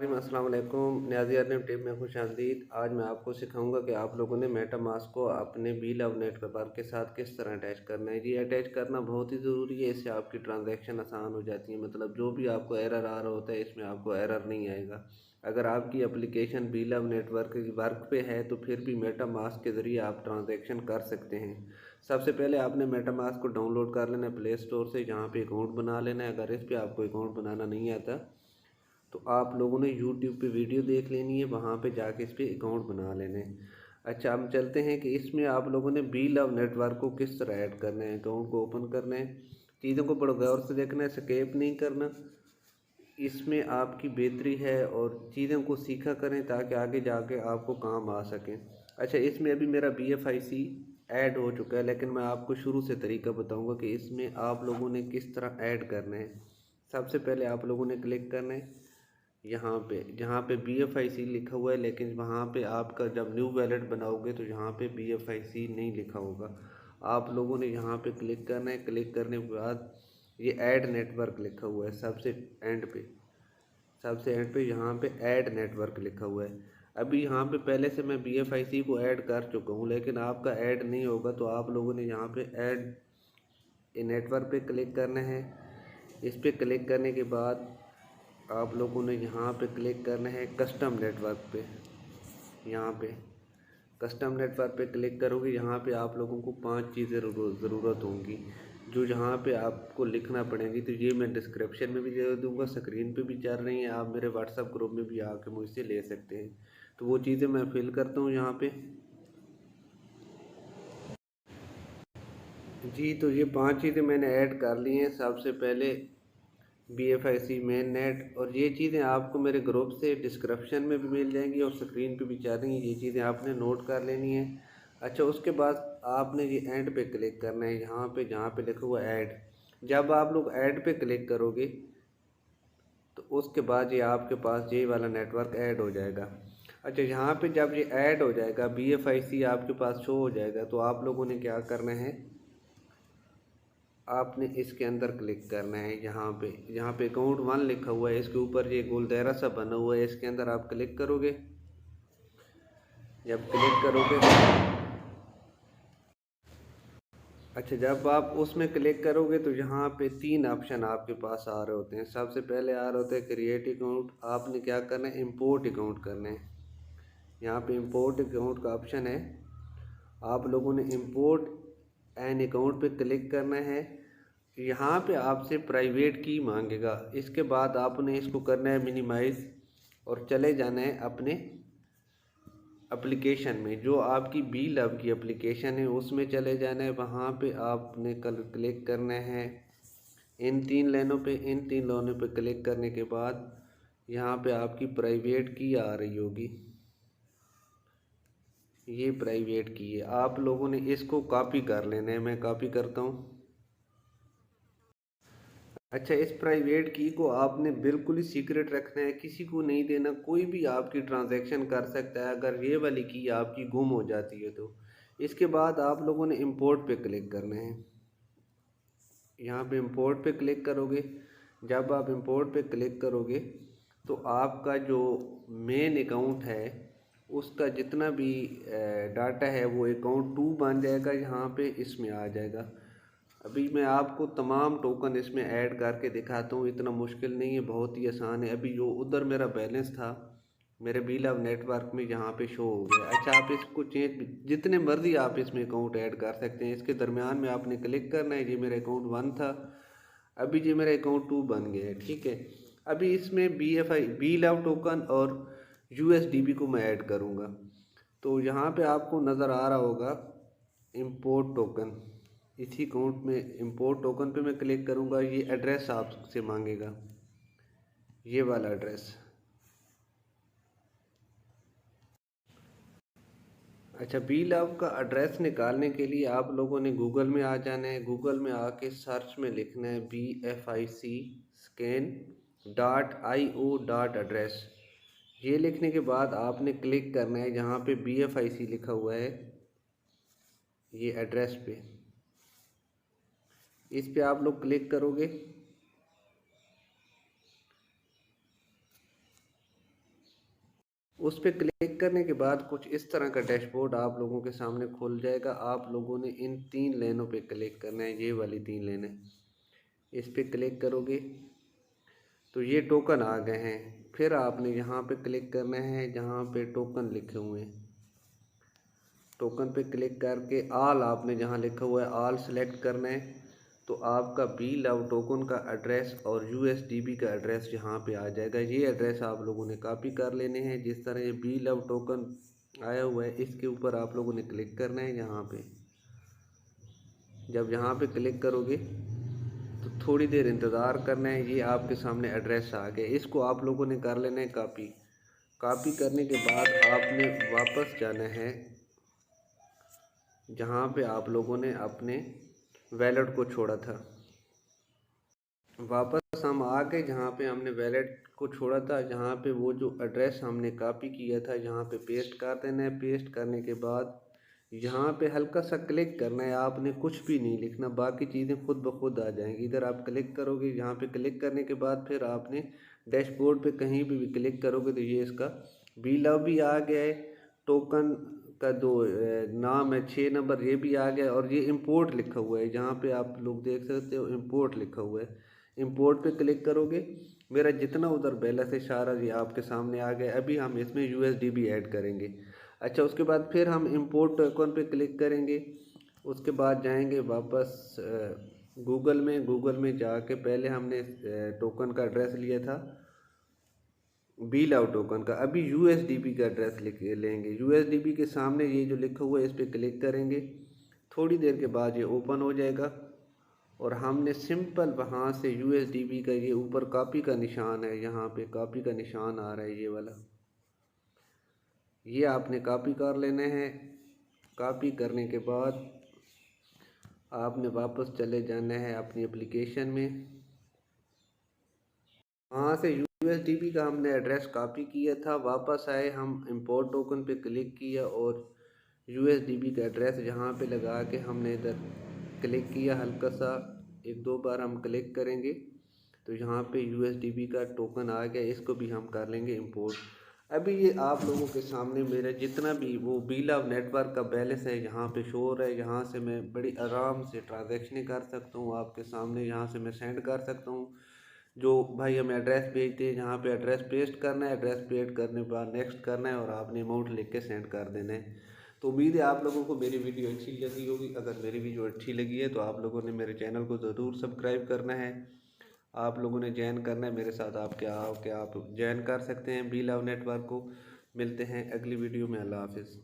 अस्सलाम वालेकुम। Niazi earning tip में खुश आमदीद। आज मैं आपको सिखाऊंगा कि आप लोगों ने मेटामास्क को अपने बीलव नेटवर्क के साथ किस तरह अटैच करना है। ये अटैच करना बहुत ही ज़रूरी है, इससे आपकी ट्रांजैक्शन आसान हो जाती है। मतलब जो भी आपको एरर आ रहा होता है इसमें आपको एरर नहीं आएगा। अगर आपकी एप्लीकेशन बीलव नेटवर्क वर्क पे है तो फिर भी मेटामास्क के ज़रिए आप ट्रांजैक्शन कर सकते हैं। सबसे पहले आपने मेटामास्क को डाउनलोड कर लेना है प्ले स्टोर से, जहाँ पे अकाउंट बना लेना है। अगर इस पर आपको अकाउंट बनाना नहीं आता तो आप लोगों ने यूट्यूब पे वीडियो देख लेनी है, वहाँ पे जाके इस पर अकाउंट बना लेने हैं। अच्छा, हम चलते हैं कि इसमें आप लोगों ने बीलव नेटवर्क को किस तरह ऐड करना है, अकाउंट को ओपन करना है। चीज़ों को बड़े गौर से देखना है, स्केप नहीं करना। इसमें आपकी बेहतरी है और चीज़ों को सीखा करें ताकि आगे जाके आपको काम आ सकें। अच्छा, इसमें अभी मेरा BFIC ऐड हो चुका है, लेकिन मैं आपको शुरू से तरीका बताऊंगा कि इसमें आप लोगों ने किस तरह ऐड करना है। सबसे पहले आप लोगों ने क्लिक करना है यहाँ पे, जहाँ पे BFIC लिखा हुआ है, लेकिन वहाँ पे आपका जब न्यू वैलेट बनाओगे तो यहाँ पे BFIC नहीं लिखा होगा। आप लोगों ने यहाँ पे क्लिक करना है। क्लिक करने के बाद ये ऐड नेटवर्क लिखा हुआ है सबसे एंड पे यहाँ पे ऐड नेटवर्क लिखा हुआ है। अभी यहाँ पे पहले से मैं BFIC को ऐड कर चुका हूँ, लेकिन आपका ऐड नहीं होगा तो आप लोगों ने यहाँ पे ऐड नेटवर्क पे क्लिक करना है। इस पर क्लिक करने के बाद आप लोगों ने यहाँ पे क्लिक करना है कस्टम नेटवर्क पे। यहाँ पे कस्टम नेटवर्क पे क्लिक करोगे, यहाँ पे आप लोगों को 5 चीज़ें ज़रूरत होंगी जो यहाँ पे आपको लिखना पड़ेंगी। तो ये मैं डिस्क्रिप्शन में भी दे दूँगा, स्क्रीन पे भी चल रही हैं, आप मेरे व्हाट्सअप ग्रुप में भी आके मुझसे ले सकते हैं। तो वो चीज़ें मैं फिल करता हूँ यहाँ पे। जी, तो ये 5 चीज़ें मैंने ऐड कर ली हैं। सबसे पहले BFIC मेन नेट, और ये चीज़ें आपको मेरे ग्रुप से डिस्क्रिप्शन में भी मिल जाएंगी और स्क्रीन पे भी चल रही हैं। ये चीज़ें आपने नोट कर लेनी है। अच्छा, उसके बाद आपने ये एंड पे क्लिक करना है, यहाँ पे जहाँ पे लिखा हुआ ऐड। जब आप लोग ऐड पे क्लिक करोगे तो उसके बाद ये आपके पास ये वाला नेटवर्क ऐड हो जाएगा। अच्छा, यहाँ पे जब ये ऐड हो जाएगा, BFIC आपके पास शो हो जाएगा, तो आप लोगों ने क्या करना है, आपने इसके अंदर क्लिक करना है। यहाँ पे अकाउंट 1 लिखा हुआ है, इसके ऊपर ये गोल दायरा सा बना हुआ है, इसके अंदर आप क्लिक करोगे। जब क्लिक करोगे, अच्छा, जब आप उसमें क्लिक करोगे तो यहाँ पे 3 ऑप्शन आपके पास आ रहे होते हैं। सबसे पहले आ रहे होते हैं क्रिएट अकाउंट। आपने क्या करना है, इंपोर्ट अकाउंट करना है। यहाँ पे इंपोर्ट अकाउंट का ऑप्शन है, आप लोगों ने इंपोर्ट एन अकाउंट पे क्लिक करना है। यहाँ पे आपसे प्राइवेट की मांगेगा। इसके बाद आपने इसको करना है मिनिमाइज़ और चले जाना है अपने एप्लीकेशन में, जो आपकी बीलव की एप्लीकेशन है उसमें चले जाना है। वहाँ पे आपने कल क्लिक करना है इन तीन लाइनों पे क्लिक करने के बाद यहाँ पे आपकी प्राइवेट की आ रही होगी। ये प्राइवेट की है, आप लोगों ने इसको कॉपी कर लेना है। मैं कॉपी करता हूँ। अच्छा, इस प्राइवेट की को आपने बिल्कुल ही सीक्रेट रखना है, किसी को नहीं देना। कोई भी आपकी ट्रांजैक्शन कर सकता है अगर ये वाली की आपकी गुम हो जाती है तो। इसके बाद आप लोगों ने इंपोर्ट पे क्लिक करना है। यहाँ पे इंपोर्ट पे क्लिक करोगे। जब आप इंपोर्ट पे क्लिक करोगे तो आपका जो मेन अकाउंट है उसका जितना भी डाटा है वो अकाउंट 2 बन जाएगा, यहाँ पे इसमें आ जाएगा। अभी मैं आपको तमाम टोकन इसमें ऐड करके दिखाता हूँ, इतना मुश्किल नहीं है, बहुत ही आसान है। अभी जो उधर मेरा बैलेंस था मेरे बीलव नेटवर्क में यहाँ पे शो हो गया। अच्छा, आप इसको चेंज जितने मर्जी आप इसमें अकाउंट ऐड कर सकते हैं। इसके दरमियान में आपने क्लिक करना है। ये मेरा अकाउंट 1 था, अभी ये मेरा अकाउंट 2 बन गया है। ठीक है, अभी इसमें बीलव टोकन और USDB को मैं ऐड करूँगा। तो यहाँ पे आपको नज़र आ रहा होगा इम्पोर्ट टोकन। इसी अकाउंट में इम्पोर्ट टोकन पे मैं क्लिक करूँगा। ये एड्रेस आपसे मांगेगा, ये वाला एड्रेस। अच्छा, बीलव का एड्रेस निकालने के लिए आप लोगों ने गूगल में आ जाना है। गूगल में आके सर्च में लिखना है BFIC स्कैन .io.address। ये लिखने के बाद आपने क्लिक करना है जहाँ पे BFIC लिखा हुआ है, ये एड्रेस पे। इस पे आप लोग क्लिक करोगे। उस पर क्लिक करने के बाद कुछ इस तरह का डैशबोर्ड आप लोगों के सामने खुल जाएगा। आप लोगों ने इन 3 लाइनों पे क्लिक करना है, ये वाली 3 लाइनें, इस पे क्लिक करोगे तो ये टोकन आ गए हैं। फिर आपने यहाँ पे क्लिक करना है जहाँ पे टोकन लिखे हुए हैं, टोकन पे क्लिक करके ऑल, आपने जहाँ लिखा हुआ है ऑल सेलेक्ट करना है। तो आपका बी लव टोकन का एड्रेस और यूएसडीबी का एड्रेस यहाँ पे आ जाएगा। ये एड्रेस आप लोगों ने कॉपी कर लेने हैं। जिस तरह ये बी लव टोकन आया हुआ है इसके ऊपर आप लोगों ने क्लिक करना है यहाँ पे। जब यहाँ पे क्लिक करोगे तो थोड़ी देर इंतज़ार करना है, ये आपके सामने एड्रेस आ गया। इसको आप लोगों ने कर लेना है कॉपी। कॉपी करने के बाद आपने वापस जाना है जहाँ पे आप लोगों ने अपने वैलेट को छोड़ा था। वापस हम आ गए जहाँ पे हमने वैलेट को छोड़ा था, जहाँ पे वो जो एड्रेस हमने कॉपी किया था यहाँ पे पेस्ट कर देना है। पेस्ट करने के बाद यहाँ पे हल्का सा क्लिक करना है, आपने कुछ भी नहीं लिखना, बाकी चीज़ें खुद ब खुद आ जाएंगी। इधर आप क्लिक करोगे, यहाँ पे क्लिक करने के बाद फिर आपने डैशबोर्ड पे कहीं भी क्लिक करोगे तो ये इसका बी लव भी आ गया है, टोकन का दो नाम है 6 नंबर ये भी आ गया, और ये इंपोर्ट लिखा हुआ है। जहाँ पे आप लोग देख सकते हो इंपोर्ट लिखा हुआ है। इंपोर्ट पे क्लिक करोगे, मेरा जितना उधर बैलेंस है सारा ये आपके सामने आ गया। अभी हम इसमें यूएसडीबी ऐड करेंगे। अच्छा, उसके बाद फिर हम इंपोर्ट टोकन पे क्लिक करेंगे। उसके बाद जाएंगे वापस गूगल में जाके पहले हमने टोकन का एड्रेस लिया था बी लव टोकन का, अभी यूएसडीबी का एड्रेस लिख लेंगे। यूएसडीबी के सामने ये जो लिखा हुआ है इस पर क्लिक करेंगे। थोड़ी देर के बाद ये ओपन हो जाएगा और हमने सिंपल वहाँ से यूएसडीबी का ये ऊपर कॉपी का निशान है, यहाँ पे कॉपी का निशान आ रहा है ये वाला, ये आपने कॉपी कर लेना है। कॉपी करने के बाद आपने वापस चले जाना है अपनी एप्लीकेशन में। वहाँ से यूएसडीबी का हमने एड्रेस कॉपी किया था, वापस आए, हम इंपोर्ट टोकन पे क्लिक किया और यूएसडीबी का एड्रेस जहाँ पे लगा के हमने इधर क्लिक किया, हल्का सा 1-2 बार हम क्लिक करेंगे तो यहाँ पे यूएसडीबी का टोकन आ गया। इसको भी हम कर लेंगे इंपोर्ट। अभी ये आप लोगों के सामने मेरा जितना भी वो बी लव नेटवर्क का बैलेंस है यहाँ पे शो हो रहा है। यहाँ से मैं बड़ी आराम से ट्रांजैक्शन कर सकता हूँ आपके सामने, यहाँ से मैं सेंड कर सकता हूँ। जो भाई हमें एड्रेस भेजते हैं, जहाँ पे एड्रेस पेस्ट करना है, एड्रेस पेस्ट करने के बाद नेक्स्ट करना है और आपने अमाउंट लिख के सेंड कर देना है। तो उम्मीद है आप लोगों को मेरी वीडियो अच्छी लगी होगी। अगर मेरी वीडियो अच्छी लगी है तो आप लोगों ने मेरे चैनल को ज़रूर सब्सक्राइब करना है। आप लोगों ने ज्वाइन करना है मेरे साथ, आप ज्वाइन कर सकते हैं बी लव नेटवर्क को। मिलते हैं अगली वीडियो में। अल्लाह हाफिज़।